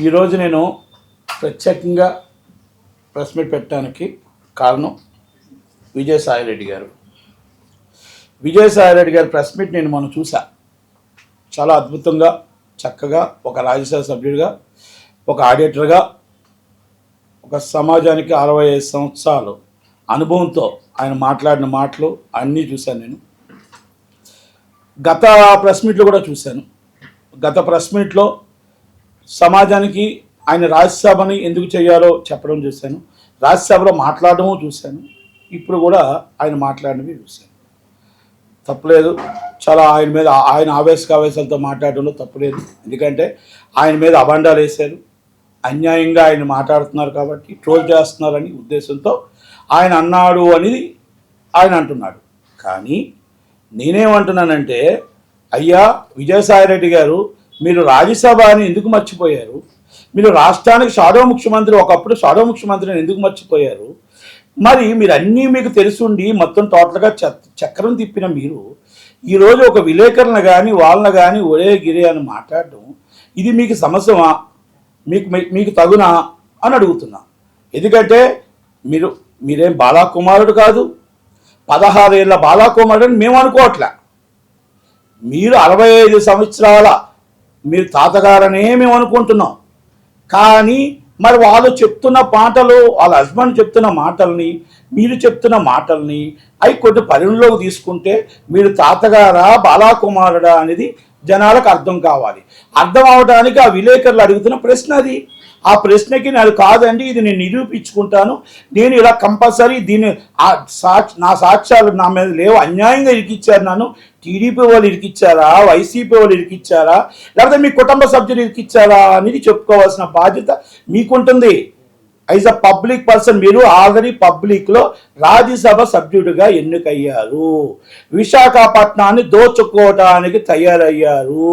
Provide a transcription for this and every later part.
ఈరోజు నేను ప్రత్యేకంగా ప్రెస్ మీట్ పెట్టడానికి కారణం విజయసాయిరెడ్డి గారు. విజయసాయిరెడ్డి గారి ప్రెస్ మీట్ నేను మనం చూసా. చాలా అద్భుతంగా చక్కగా ఒక రాజ్యసభ సభ్యుడిగా, ఒక ఆడిటర్గా, ఒక సమాజానికి 65 సంవత్సరాలు అనుభవంతో ఆయన మాట్లాడిన మాటలు అన్నీ చూశాను. నేను గత ప్రెస్ మీట్లో కూడా చూశాను. గత ప్రెస్ మీట్లో సమాజానికి ఆయన రాజ్యసభని ఎందుకు చేయాలో చెప్పడం చూశాను, రాజ్యసభలో మాట్లాడడము చూశాను, ఇప్పుడు కూడా ఆయన మాట్లాడినవి చూశాను. తప్పులేదు, చాలా ఆయన మీద ఆయన ఆవేశాలతో మాట్లాడడంలో తప్పులేదు. ఎందుకంటే ఆయన మీద అబండాలు వేశారు, అన్యాయంగా ఆయన మాట్లాడుతున్నారు కాబట్టి ట్రోల్ చేస్తున్నారని ఉద్దేశంతో ఆయన అన్నాడు అనేది ఆయన అంటున్నాడు. కానీ నేనేమంటున్నానంటే, అయ్యా విజయసాయిరెడ్డి గారు, మీరు రాజ్యసభని ఎందుకు మర్చిపోయారు? మీరు రాష్ట్రానికి షాడో ముఖ్యమంత్రి, ఒకప్పుడు షాడో ముఖ్యమంత్రిని ఎందుకు మర్చిపోయారు? మరి మీరు అన్నీ మీకు తెలుసుండి మొత్తం టోటల్గా చక్రం తిప్పిన మీరు ఈరోజు ఒక విలేకరులను కానీ వాళ్ళని కానీ ఒరే గిరే అని మాట్లాడడం, ఇది మీకు సమస్యమా? మీకు తగునా అని అడుగుతున్నా. ఎందుకంటే మీరేం బాలాకుమారుడు కాదు, 16 ఏళ్ళ బాలాకుమారుడు అని మేము అనుకోవట్లే. మీరు 65 సంవత్సరాల మీరు తాతగారనే మేము అనుకుంటున్నాం. కానీ మరి వాళ్ళు చెప్తున్న మాటలు, వాళ్ళ హస్బెండ్ చెప్తున్న మాటల్ని, మీరు చెప్తున్న మాటల్ని అవి కొన్ని పరిగణలోకి తీసుకుంటే మీరు తాతగారా బాలాకుమారుడా అనేది జనాలకు అర్థం కావాలి. అర్థం అవడానికి ఆ విలేకరులు అడుగుతున్న ప్రశ్న అది. ఆ ప్రశ్నకి నాకు కాదండి, ఇది నేను నిరూపించుకుంటాను, నేను ఇలా కంపల్సరీ దీన్ని నా సాక్ష్యాలు నా మీద లేవు, అన్యాయంగా ఇరికిచ్చారు, నన్ను టీడీపీ వాళ్ళు ఇరికిచ్చారా, వైసీపీ వాళ్ళు ఇరికిచ్చారా, లేకపోతే మీ కుటుంబ సభ్యులు ఇరికిచ్చారా అనేది చెప్పుకోవాల్సిన బాధ్యత మీకుంటుంది. యాజ్ అ పబ్లిక్ పర్సన్ మీరు ఆల్రెడీ పబ్లిక్లో రాజ్యసభ సభ్యుడిగా ఎన్నికయ్యారు, విశాఖపట్నాన్ని దోచుకోవడానికి తయారయ్యారు.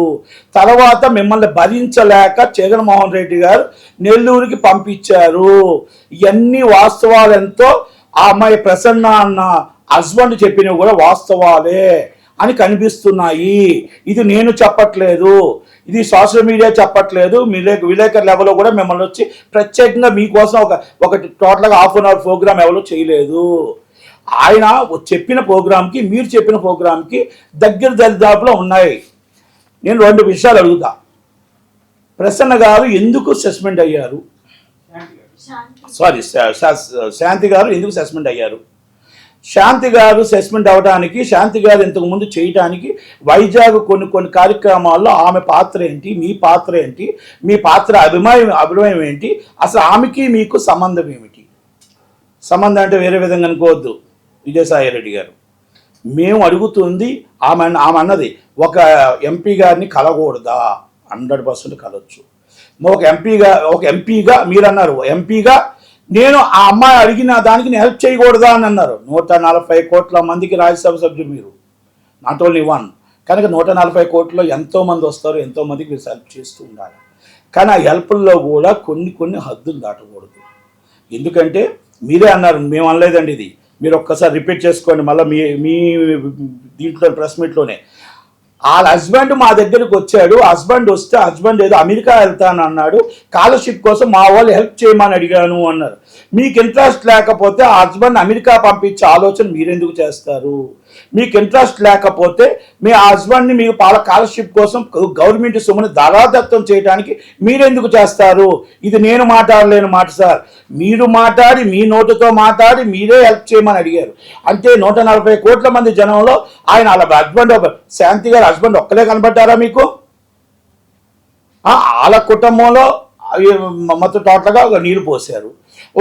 తర్వాత మిమ్మల్ని భరించలేక జగన్మోహన్ రెడ్డి గారు నెల్లూరుకి పంపించారు. ఇవన్నీ వాస్తవాలు ఎంతో ఆ అమ్మాయి ప్రసన్న అన్న హస్బెండ్ చెప్పినవి కూడా వాస్తవాలే అని కనిపిస్తున్నాయి. ఇది నేను చెప్పట్లేదు, ఇది సోషల్ మీడియా చెప్పట్లేదు. విలేకరు లెవెల్లో కూడా మిమ్మల్ని వచ్చి ప్రత్యేకంగా మీకోసం ఒక టోటల్గా ½ అన్ అవర్ ప్రోగ్రామ్ ఎవరో చేయలేదు. ఆయన చెప్పిన ప్రోగ్రామ్కి మీరు చెప్పిన ప్రోగ్రామ్కి దగ్గర దరిదాపులో ఉన్నాయి. నేను 2 విషయాలు అడుగుతా. ప్రసన్న గారు ఎందుకు సస్పెండ్ అయ్యారు? శాంతి గారు ఎందుకు సస్పెండ్ అయ్యారు? శాంతి గారు సస్పెండ్ అవ్వడానికి, శాంతి గారు ఇంతకుముందు చేయడానికి వైజాగ్ కొన్ని కార్యక్రమాల్లో ఆమె పాత్ర ఏంటి, మీ పాత్ర ఏంటి, మీ పాత్ర అభినయం ఏంటి, అసలు ఆమెకి మీకు సంబంధం ఏమిటి? సంబంధం అంటే వేరే విధంగా అనుకోవద్దు విజయసాయిరెడ్డి గారు. మేము అడుగుతుంది, ఆమె అన్నది ఒక ఎంపీ గారిని కలగకూడదా? 100% కలవచ్చు. ఒక ఎంపీగా మీరు అన్నారు, ఎంపీగా నేను ఆ అమ్మాయి అడిగిన దానికి నేను హెల్ప్ చేయకూడదా అని అన్నారు. 140 కోట్ల మందికి రాజ్యసభ సభ్యులు మీరు, నాట్ ఓన్లీ వన్. కనుక 140 కోట్లలో ఎంతోమంది వస్తారు, ఎంతోమందికి మీరు హెల్ప్ చేస్తూ ఉండాలి. కానీ ఆ హెల్ప్ల్లో కూడా కొన్ని హద్దులు దాటకూడదు. ఎందుకంటే మీరే అన్నారు, మేము అనలేదండి ఇది, మీరు ఒక్కసారి రిపీట్ చేసుకోండి మళ్ళీ మీ దీంట్లో ప్రెస్ మీట్లోనే. వాళ్ళ హస్బెండ్ మా దగ్గరకు వచ్చాడు, హస్బెండ్ వస్తే హస్బెండ్ ఏదో అమెరికా వెళ్తాను అన్నాడు, స్కాలర్షిప్ కోసం మా వాళ్ళు హెల్ప్ చేయమని అడిగాను అన్నారు. మీకు ఇంట్రెస్ట్ లేకపోతే ఆ హస్బెండ్ అమెరికా పంపించే ఆలోచన మీరెందుకు చేస్తారు? మీకు ఇంట్రెస్ట్ లేకపోతే మీ హస్బెండ్ని మీకు స్కాలర్షిప్ కోసం గవర్నమెంట్ సొమ్ముని ధరాదత్తం చేయడానికి మీరెందుకు చేస్తారు? ఇది నేను మాట్లాడలేని మాట సార్. మీరు మాట్లాడి, మీ నోటుతో మాట్లాడి మీరే హెల్ప్ చేయమని అడిగారు. అంటే 140 కోట్ల మంది జనంలో ఆయన వాళ్ళ హస్బెండ్, శాంతి గారి హస్బెండ్ ఒక్కలే కనబడ్డారా మీకు? వాళ్ళ కుటుంబంలో మొత్తం టోటల్గా నీరు పోసారు.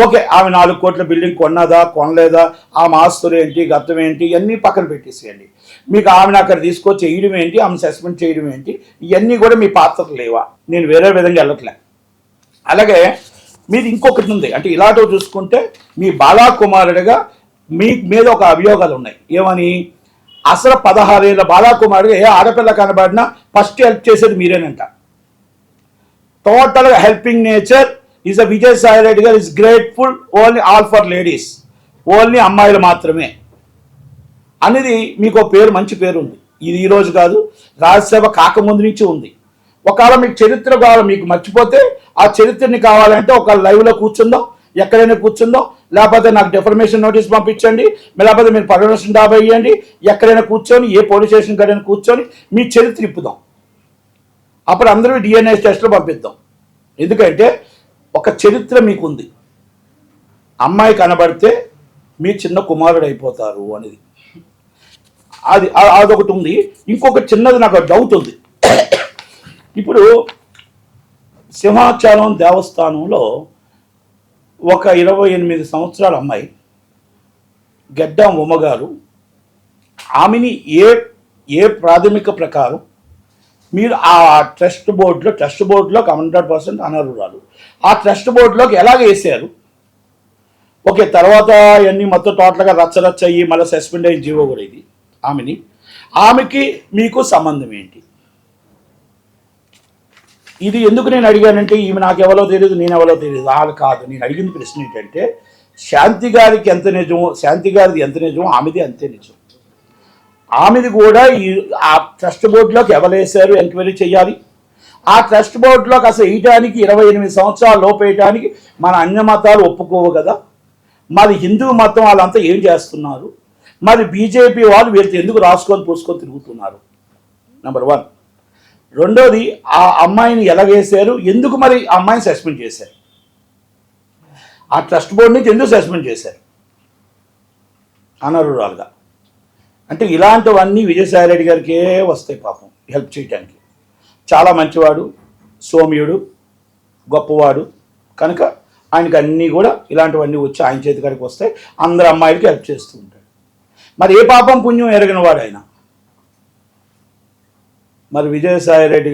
ఓకే, ఆమె 4 కోట్ల బిల్డింగ్ కొన్నదా కొనలేదా, ఆమె ఆస్తులు ఏంటి, గతం ఏంటి, ఇవన్నీ పక్కన పెట్టేసేయండి. మీకు ఆమెను అక్కడ తీసుకొచ్చి వేయడం ఏంటి, ఆమె సస్పెండ్ చేయడం ఏంటి, ఇవన్నీ కూడా మీ పాత్రలు లేవా? నేను వేరే విధంగా వెళ్ళట్లే. అలాగే మీరు ఇంకొకటి ఉంది, అంటే ఇలాంటివి చూసుకుంటే మీ బాలాకుమారుడిగా మీ మీద ఒక అభియోగాలు ఉన్నాయి. ఏమని? అసలు 16 ఏళ్ళ బాలాకుమారుడిగా ఏ ఆడపిల్ల కనబడినా ఫస్ట్ హెల్ప్ చేసేది మీరేనంట. టోటల్గా helping nature is a Vijayasai Reddy గారు is grateful only all for ladies, only అమ్మాయిలు మాత్రమే అనేది మీకు పేరు, మంచి పేరు ఉంది. ఇది ఈరోజు కాదు, రాజ్యసభ కాకముందు నుంచి ఉంది. ఒకవేళ మీకు చరిత్ర కావాలి, మీకు మర్చిపోతే ఆ చరిత్రని కావాలంటే ఒక లైవ్లో కూర్చుందాం, ఎక్కడైనా కూర్చుందాం, లేకపోతే నాకు డెఫర్మేషన్ నోటీస్ పంపించండి, లేకపోతే మీరు పర్మిషన్ డాబా ఇవ్వండి, ఎక్కడైనా కూర్చొని ఏ పోలీస్ స్టేషన్ కడైనా కూర్చొని మీ చరిత్ర ఇప్పుదాం. అప్పుడు అందరూ DNA టెస్ట్లో పంపిద్దాం. ఎందుకంటే ఒక చరిత్ర మీకుంది. అమ్మాయి కనబడితే మీ చిన్న కుమారుడు అయిపోతారు అనేది అదొకటి ఉంది. ఇంకొక చిన్నది నాకు డౌట్ ఉంది. ఇప్పుడు సింహాచలం దేవస్థానంలో ఒక 28 సంవత్సరాల అమ్మాయి గెడ్డం ఉమ్మగారు, ఆమెని ఏ ప్రాథమిక ప్రకారం మీరు ఆ ట్రస్ట్ బోర్డులో 100% అనర్హురాలు, ఆ ట్రస్ట్ బోర్డులోకి ఎలాగ వేసారు? ఓకే, తర్వాత ఇవన్నీ మొత్తం టోటల్గా రచ్చరచ్చ అయ్యి మళ్ళీ సస్పెండ్ అయిన జీవో కూడా ఇది. ఆమెకి మీకు సంబంధం ఏంటి? ఇది ఎందుకు నేను అడిగానంటే, ఈమె నాకు ఎవరో తెలియదు, నేను ఎవరో తెలియదు వాళ్ళు కాదు. నేను అడిగిన ప్రశ్న ఏంటంటే, శాంతి గారిది ఎంత నిజమో ఆమెది అంతే నిజం. ఆమెది కూడా ఆ ట్రస్ట్ బోర్డులోకి ఎవరు వేశారు ఎంక్వైరీ చేయాలి. ఆ ట్రస్ట్ బోర్డులోకి అసలు వేయడానికి 28 సంవత్సరాల లోపు వేయడానికి మన అన్య మతాలు ఒప్పుకోవు కదా. మరి హిందూ మతం వాళ్ళంతా ఏం చేస్తున్నారు? మరి బీజేపీ వాళ్ళు వీళ్ళతో ఎందుకు రాసుకొని పూసుకొని తిరుగుతున్నారు? నెంబర్ 1. రెండోది, ఆ అమ్మాయిని ఎలా వేశారు, ఎందుకు మరి ఆ అమ్మాయిని సస్పెండ్ చేశారు? ఆ ట్రస్ట్ బోర్డు నుంచి ఎందుకు సస్పెండ్ చేశారు అనర్హురాలుగా? అంటే ఇలాంటివన్నీ విజయసాయిరెడ్డి గారికే వస్తాయి పాపం హెల్ప్ చేయడానికి. చాలా మంచివాడు, సౌమ్యుడు, గొప్పవాడు కనుక ఆయనకి అన్నీ కూడా ఇలాంటివన్నీ వచ్చి ఆయన చేతి కాడికి వస్తాయి. అందరు అమ్మాయిలకి హెల్ప్ చేస్తూ ఉంటాడు. మరి ఏ పాపం పుణ్యం ఎరగిన వాడు ఆయన? మరి విజయసాయిరెడ్డి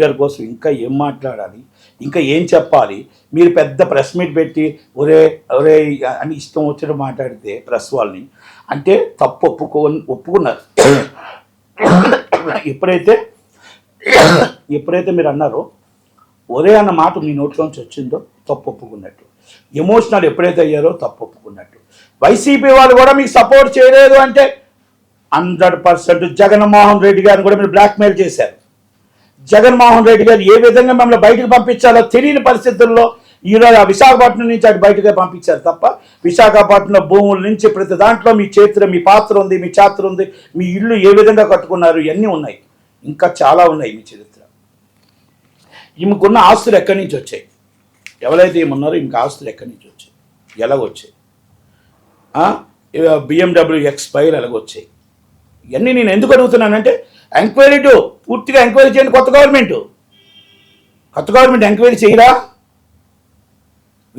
గారి కోసం ఇంకా ఏం మాట్లాడాలి, ఇంకా ఏం చెప్పాలి? మీరు పెద్ద ప్రెస్ మీట్ పెట్టి ఒరే అని ఇష్టం వచ్చిన మాట్లాడితే ప్రెస్ వాళ్ళని అంటే తప్పు ఒప్పుకున్నారు. ఎప్పుడైతే మీరు అన్నారో ఒరే అన్న మాట మీ నోట్లోంచి వచ్చిందో తప్పు ఒప్పుకున్నట్టు. ఎమోషనల్ ఎప్పుడైతే అయ్యారో తప్పు ఒప్పుకున్నట్టు. వైసీపీ వాళ్ళు కూడా మీకు సపోర్ట్ చేయలేదు అంటే 100% జగన్మోహన్ రెడ్డి గారిని కూడా మీరు బ్లాక్మెయిల్ చేశారు. జగన్మోహన్ రెడ్డి గారు ఏ విధంగా మిమ్మల్ని బయటకు పంపించాలో తెలియని పరిస్థితుల్లో ఈరోజు విశాఖపట్నం నుంచి అటు బయటగా పంపించారు తప్ప, విశాఖపట్నం భూముల నుంచి ప్రతి దాంట్లో మీ చేతిలో మీ పాత్ర ఉంది, మీ చాత్ర ఉంది, మీ ఇల్లు ఏ విధంగా కట్టుకున్నారు ఇవన్నీ ఉన్నాయి. ఇంకా చాలా ఉన్నాయి మీ చరిత్ర. ఈమెకున్న ఆస్తులు ఎక్కడి నుంచి వచ్చాయి? ఎవరైతే ఏమన్నారో ఈమెకు ఆస్తులు ఎక్కడి నుంచి వచ్చాయి, ఎలాగొచ్చాయి? BMW X5 ఎలాగొచ్చాయి? ఇవన్నీ నేను ఎందుకు అడుగుతున్నానంటే, పూర్తిగా ఎంక్వైరీ చేయండి. కొత్త గవర్నమెంట్ ఎంక్వైరీ చేయరా?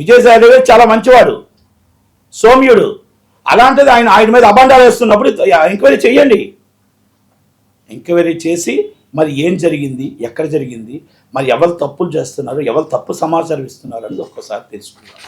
విజయసాయి రెడ్డి చాలా మంచివాడు, సౌమ్యుడు. అలాంటిది ఆయన మీద అబండాలు వేస్తున్నప్పుడు ఎంక్వైరీ చేయండి. ఎంక్వైరీ చేసి మరి ఏం జరిగింది, ఎక్కడ జరిగింది, మరి ఎవరు తప్పులు చేస్తున్నారు, ఎవరు తప్పు సమాచారం ఇస్తున్నారు అనేది ఒక్కసారి తెలుసుకున్నారు.